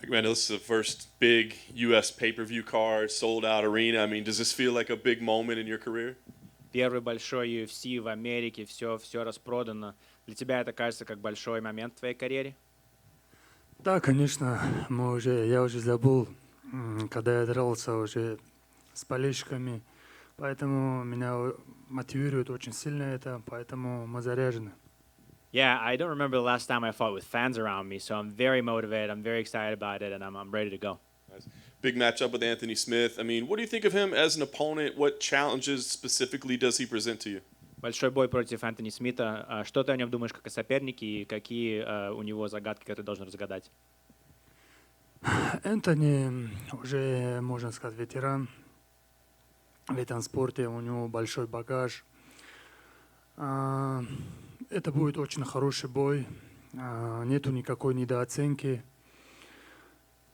Man, this is the first big U.S. pay-per-view card, sold-out arena. I mean, does this feel like a big moment in your career? Первый большой UFC в Америке, все распродано. Для тебя это кажется как большой момент в твоей карьере? Да, конечно, я уже забыл, когда я дрался уже с болельщиками, поэтому меня мотивирует очень сильно это, поэтому мы заряжены. Yeah, I don't remember the last time I fought with fans around me, so I'm very motivated. I'm very excited about it, and I'm ready to go. Nice. Big matchup with Anthony Smith. I mean, what do you think of him as an opponent? What challenges specifically does he present to you? Большой бой против Энтони Смита. Что ты о нем думаешь как о сопернике и какие у него загадки, которые ты должен разгадать? Энтони уже, можно сказать, ветеран в этом спорте, у него большой багаж. Это будет очень хороший бой, нету никакой недооценки.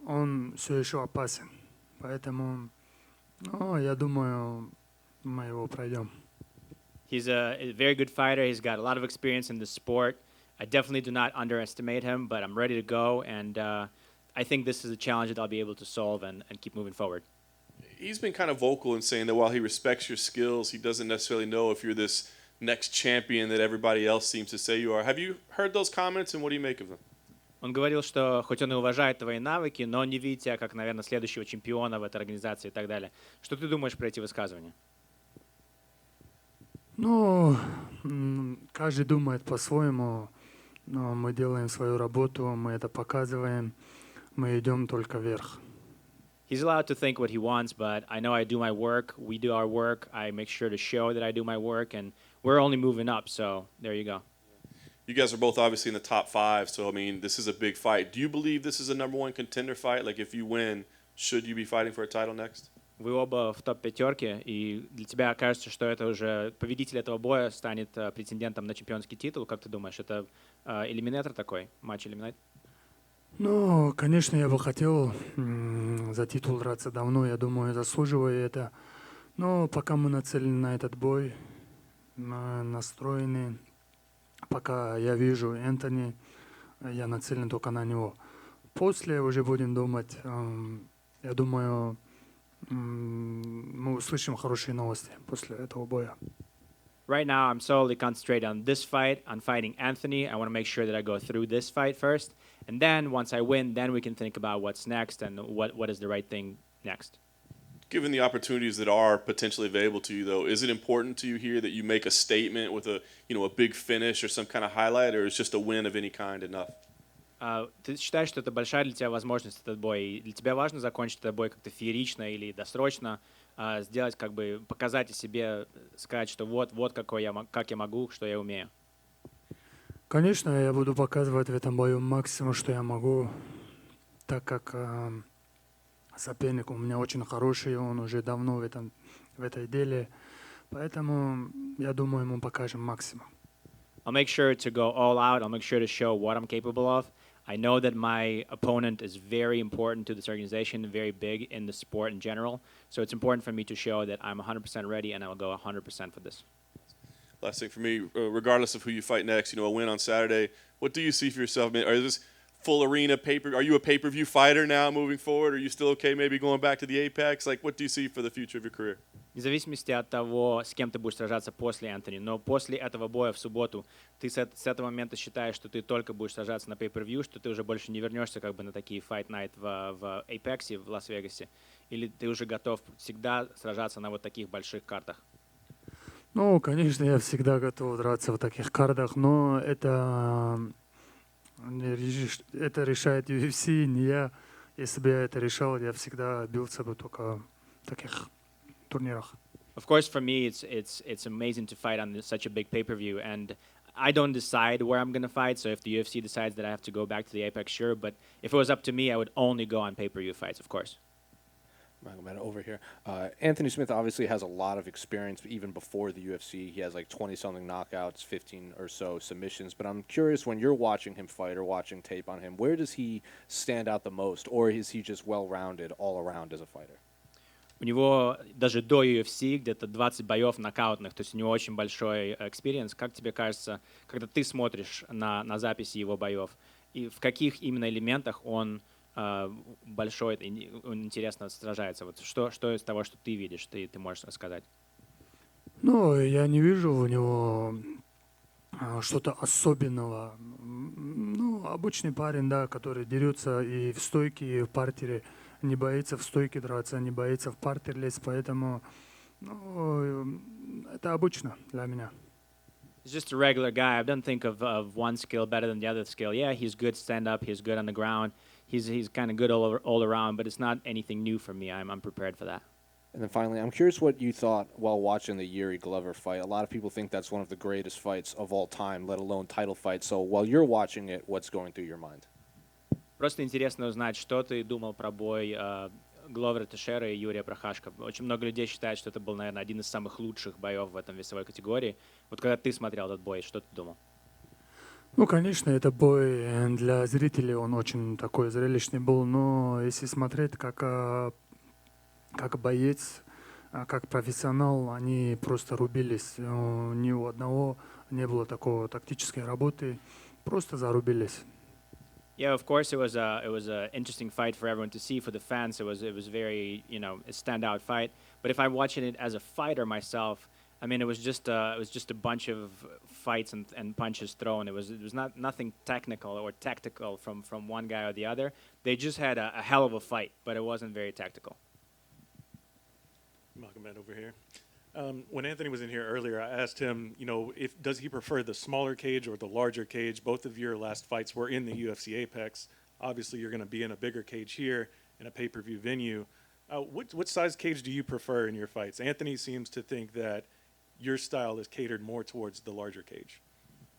Он все еще опасен, поэтому, я думаю, мы его пройдем. He's a very good fighter. He's got a lot of experience in the sport. I definitely do not underestimate him, but I'm ready to go, and I think this is a challenge that I'll be able to solve and keep moving forward. He's been kind of vocal in saying that while he respects your skills, he doesn't necessarily know if you're this next champion that everybody else seems to say you are. Have you heard those comments, and what do you make of them? Он говорил, что хоть он и уважает твои навыки, но он не видит тебя как, наверное, следующего чемпиона в этой организации и так далее. Что ты думаешь про эти высказывания? Каждый думает по-своему, но мы делаем свою работу, мы это показываем, мы идем только вверх. He's allowed to think what he wants, but I know I do my work. We do our work. I make sure to show that I do my work, and we're only moving up, so there you go. You guys are both obviously in the top 5, so I mean, this is a big fight. Do you believe this is a number 1 contender fight? Like, if you win, should you be fighting for a title next? Вы оба в топ-5, и для тебя кажется, что это уже победитель этого боя станет претендентом на чемпионский титул. Как ты думаешь, это элиминатор такой, матч-элиминатор? Конечно, я бы хотел за титул драться давно, я думаю, заслуживаю это. Но пока мы нацелены на этот бой, мы настроены. Пока я вижу Энтони, я нацелен только на него. После уже будем думать, я думаю, мы услышим хорошие новости после этого боя. Right now, I'm solely concentrated on this fight, on fighting Anthony. I want to make sure that I go through this fight first. And then, once I win, then we can think about what's next and what is the right thing next. Given the opportunities that are potentially available to you, though, is it important to you here that you make a statement with a big finish or some kind of highlight, or is just a win of any kind enough? Ты считаешь, что это большая для тебя возможность, этот бой? И для тебя важно закончить этот бой как-то феерично или досрочно, сделать, как бы, показать о себе, сказать, что вот как я могу, что я умею? Конечно, я буду показывать в этом бою максимум, что я могу, так как соперник у меня очень хороший, он уже давно в этой деле, поэтому я думаю, мы покажем максимум. I'll make sure to go all out. I'll make sure to show what I'm capable of. I know that my opponent is very important to this organization, very big in the sport in general. So it's important for me to show that I'm 100% ready and I will go 100% for this. Last thing for me, regardless of who you fight next, a win on Saturday, what do you see for yourself? I mean, are this full arena are you a pay-per-view fighter now moving forward? Are you still okay maybe going back to the Apex? Like, what do you see for the future of your career? Вне зависимости от того, с кем ты будешь сражаться после Энтони, но после этого боя в субботу, ты с этого момента считаешь, что ты только будешь сражаться на pay-per-view, что ты уже больше не вернешься как бы на такие Fight Night в Apex, в Лас-Вегасе, или ты уже готов всегда сражаться на вот таких больших картах? Конечно, я всегда готов драться в таких картах, но это решает UFC, не я. Если бы я это решал, я всегда бился бы только в таких турнирах. Of course, for me, it's amazing to fight on such a big pay-per-view, and I don't decide where I'm going to fight. So if the UFC decides that I have to go back to the Apex, sure. But if it was up to me, I would only go on pay-per-view fights, of course. Magomed over here. Anthony Smith obviously has a lot of experience even before the UFC. He has like 20-something knockouts, 15 or so submissions. But I'm curious, when you're watching him fight or watching tape on him, where does he stand out the most? Or is he just well-rounded all around as a fighter? У него даже до UFC где-то 20 боев нокаутных, то есть у него очень большой экспириенс. Как тебе кажется, когда ты смотришь на записи его боев, и в каких именно элементах он большой, он интересно сражается. Вот что из того, что ты видишь, ты можешь рассказать? Ну, я не вижу у него что-то особенного. Ну, обычный парень, да, который дерется и в стойке, и в партере. Не боится в стойке драться, не боится в партер лезть, поэтому ну, это обычно для меня. He's just a regular guy. I don't think of one skill better than the other skill. Yeah, he's good stand up. He's good on the ground. He's kind of good all around. But it's not anything new for me. I'm prepared for that. And then finally, I'm curious what you thought while watching the Jiri Glover fight. A lot of people think that's one of the greatest fights of all time, let alone title fights. So while you're watching it, what's going through your mind? Просто интересно узнать, что ты думал про бой Гловера Тeixeira и Юрия Prochazka. Очень много людей считают, что это был, наверное, один из самых лучших боев в этом весовой категории. Вот когда ты смотрел этот бой, что ты думал? Ну, конечно, это бой для зрителей, он очень такой зрелищный был, но если смотреть как боец, как профессионал, они просто рубились. Ни у одного не было такого тактической работы, просто зарубились. Yeah, of course it was a interesting fight for everyone to see. For the fans, it was very a standout fight. But if I'm watching it as a fighter myself, I mean it was just a bunch of fights and punches thrown. It was nothing technical or tactical from one guy or the other. They just had a hell of a fight, but it wasn't very tactical. Magomed over here. When Anthony was in here earlier, I asked him, does he prefer the smaller cage or the larger cage? Both of your last fights were in the UFC Apex. Obviously, you're going to be in a bigger cage here in a pay-per-view venue. What size cage do you prefer in your fights? Anthony seems to think that your style is catered more towards the larger cage.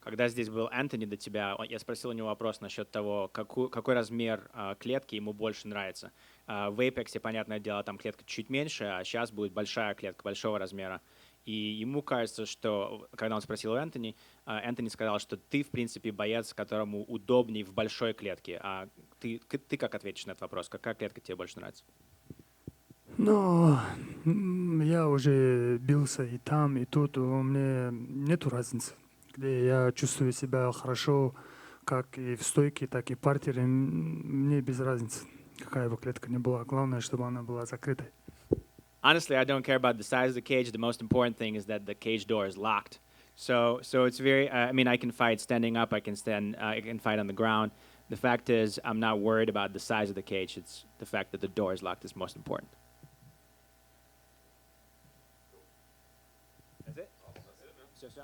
Когда здесь был Энтони до тебя, я спросил у него вопрос насчет того, какой размер клетки ему больше нравится. В Apex, понятное дело, там клетка чуть меньше, а сейчас будет большая клетка, большого размера. И ему кажется, что, когда он спросил у Энтони, Энтони сказал, что ты, в принципе, боец, которому удобней в большой клетке. А ты как ответишь на этот вопрос? Какая клетка тебе больше нравится? Но я уже бился и там, и тут, мне нету разницы. Где я чувствую себя хорошо, как и в стойке, так и в партере, мне без разницы, какая бы клетка ни была. Главное, чтобы она была закрытой. Honestly, I don't care about the size of the cage. The most important thing is that the cage door is locked. So it's very. I mean, I can fight standing up. I can fight on the ground. The fact is, I'm not worried about the size of the cage. It's the fact that the door is locked is most important. That's it. That's it.